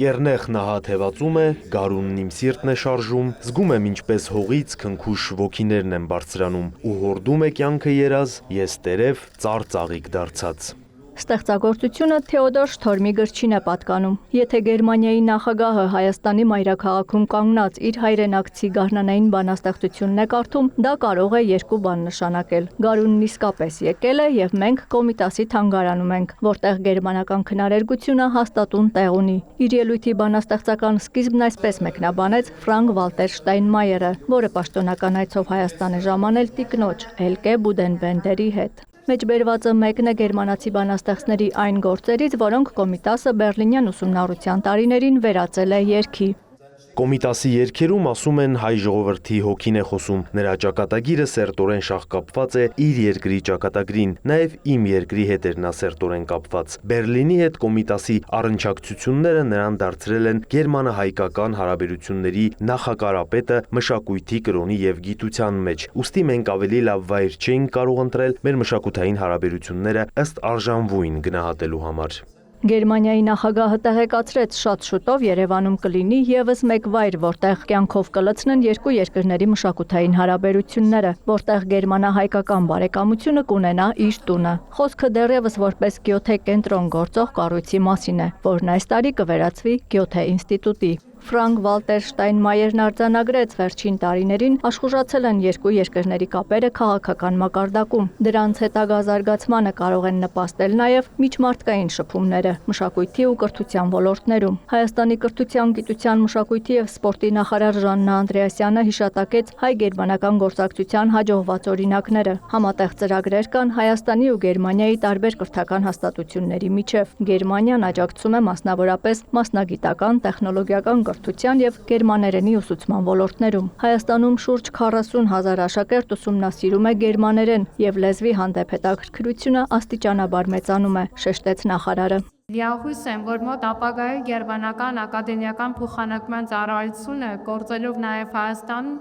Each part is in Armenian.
Կեռնեխ նահաթևածում է, գարունն իմ սիրտն է շարժում, զգում եմ ինչպես հողից քնքուշ ոգիներն են բարձրանում ու հորդում է կյանքը երազ, ես տերև ծառ ծաղիկ դարձած։ Ստեղծագործությունը Թեոդոր Շթորմի գրչին է պատկանում։ Եթե Գերմանիայի նախագահը Հայաստանի մայրաքաղաքում կանգնած իր հայրենակցի գարնանային բանաստեղծությունն է կարդում, դա կարող է երկու բան նշանակել։ Գարունն իսկապես եկել է եւ մենք Կոմիտասի թանգարանում ենք, որտեղ գերմանական քնարերգությունը հաստատուն տեղ ունի։ Իր ելույթի բանաստեղծական սկիզբն այսպես մեկնաբանեց Ֆրանկ Վալտեր Շտայնմայերը, որը պաշտոնական այցով Հայաստան է ժամանել տիկնոջ Էլկե Բուդենվենդերի հետ։ Մեջբերվածը մեկն է գերմանացի բանաստեղծների այն գործերից, որոնք Կոմիտասը բերլինյան ուսումնառության տարիներին վերածել է երգի։ Կոմիտասի երգերում ասում են հայ ժողովրդի հոգին է խոսում, նրա ճակատագիրը սերտորեն շաղկապված է իր երկրի ճակատագրին, նաև իմ երկրի հետ էր նա սերտորեն կապված։ Բերլինի հետ Կոմիտասի առնչակցությունները նրան դարձրել են գերմանա-հայկական հարաբերությունների նախակարապետը մշակույթի, կրոնի եւ գիտության մեջ, ուստի մենք ավելի լավ վայր չէինք կարող ընտրել մեր մշակութային հարաբերությունները ըստ արժանվույն գնահատելու համար։ Գերմանիայի նախագահը տեղեկացրեց շատ շուտով Երևանում կլինի եւս մեկ վայր, որտեղ կյանքով կլցնեն երկու երկրների մշակութային հարաբերությունները, որտեղ գերմանա-հայկական բարեկամությունը կունենա իր տունը։ Խոսքը դեռևս որպես Գյոթե կենտրոն գործող կառույցի մասին է, որն այս տարի կվերածվի Գյոթե ինստիտուտի։ Ֆրանկ Վալտեր Շտայնմայերն արձանագրեց վերջին տարիներին աշխուժացել են երկու երկրների կապերը քաղաքական մակարդակում։ Դրանց հետագա զարգացմանը կարող են նպաստել նաև միջմարտկային շփումները մշակույթի ու կրթության ոլորտներում։ Հայաստանի կրթության, գիտության, մշակույթի եւ սպորտի նախարար Ժաննա Անդրեասյանը հիշատակեց հայ-գերմանական գործակցության հաջողված օրինակները։ Համատեղ ծրագրեր կան Հայաստանի ու Գերմանիայի տարբեր կրթական հաստատությունների միջև։ Գերմանիան աջակցում է մասնավորապես մասնագիտական, տեխնոլոգիական կրթության եւ գերմաներենի ուսուցման ոլորտներում։ Հայաստանում շուրջ 40,000 աշակերտ ուսումնասիրում է գերմաներեն եւ լեզվի հանդեպ հետաքրքրությունը աստիճանաբար մեծանում է, շեշտեց նախարարը։ Լիահույս եմ, որ մոտ ապագայի գերմանական ակադեմիական փոխանակման ծառայությունը գործելով նաև Հայաստանում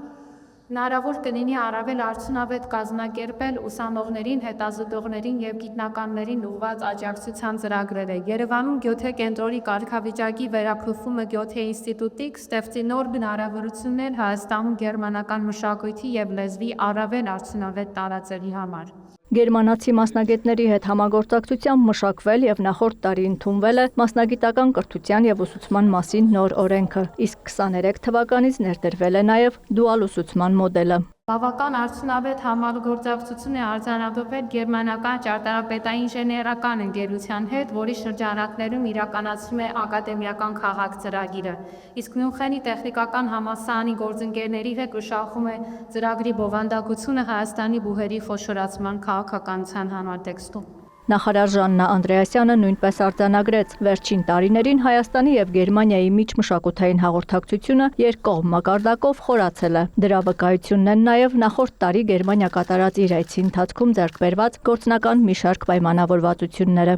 հնարավոր կլինի առավել արդյունավետ կազմակերպել ուսանողներին, հետազոտողներին եւ գիտնականներին ուղղված աջակցության ծրագրերը։ Երևանում Գյոթե կենտրոնի կարգավիճակի վերափոխումը Գյոթե ինստիտուտի կստեղծի նոր հնարավորություններ Հայաստանում գերմանական մշակույթի եւ լեզվի առավել արդյունավետ տարածելու համար։ Գերմանացի մասնագետների հետ համագործակցությամբ մշակվել եւ նախորդ տարի ընդունվել է մասնագիտական կրթության եւ ուսուցման մասին նոր օրենքը, իսկ 23 թվականից ներդրվել է նաեւ դուալ ուսուցման մոդելը։ Բավական արդյունավետ համագործակցություն է արձանագրվել գերմանական ճարտարապետային ինժեներական ընկերության հետ, որի շրջանակներում իրականացվում է ակադեմիական քաղաք ծրագիրը, իսկ Մյունխենի տեխնիկական համալսարանի գործընկերների հետ մշակվում է ծրագրի բովանդակությունը Հայաստանի բուհերի խոշորացման քաղաքականության համատեքստում։ Նախարար Ժաննա Անդրեասյանը նույնպես արձանագրեց վերջին տարիներին Հայաստանի եւ Գերմանիայի միջմշակութային հաղորդակցությունը երկկողմ մակարդակով խորացել է։ Դրա վկայությունն են նաեւ նախորդ տարի Գերմանիա կատարած իր այցի ընթացքում ձեռք բերված գործնական մի շարք պայմանավորվածությունները։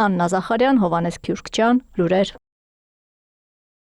Աննա Զախարյան, Հովհաննես Քյուրքչյան, լուրեր։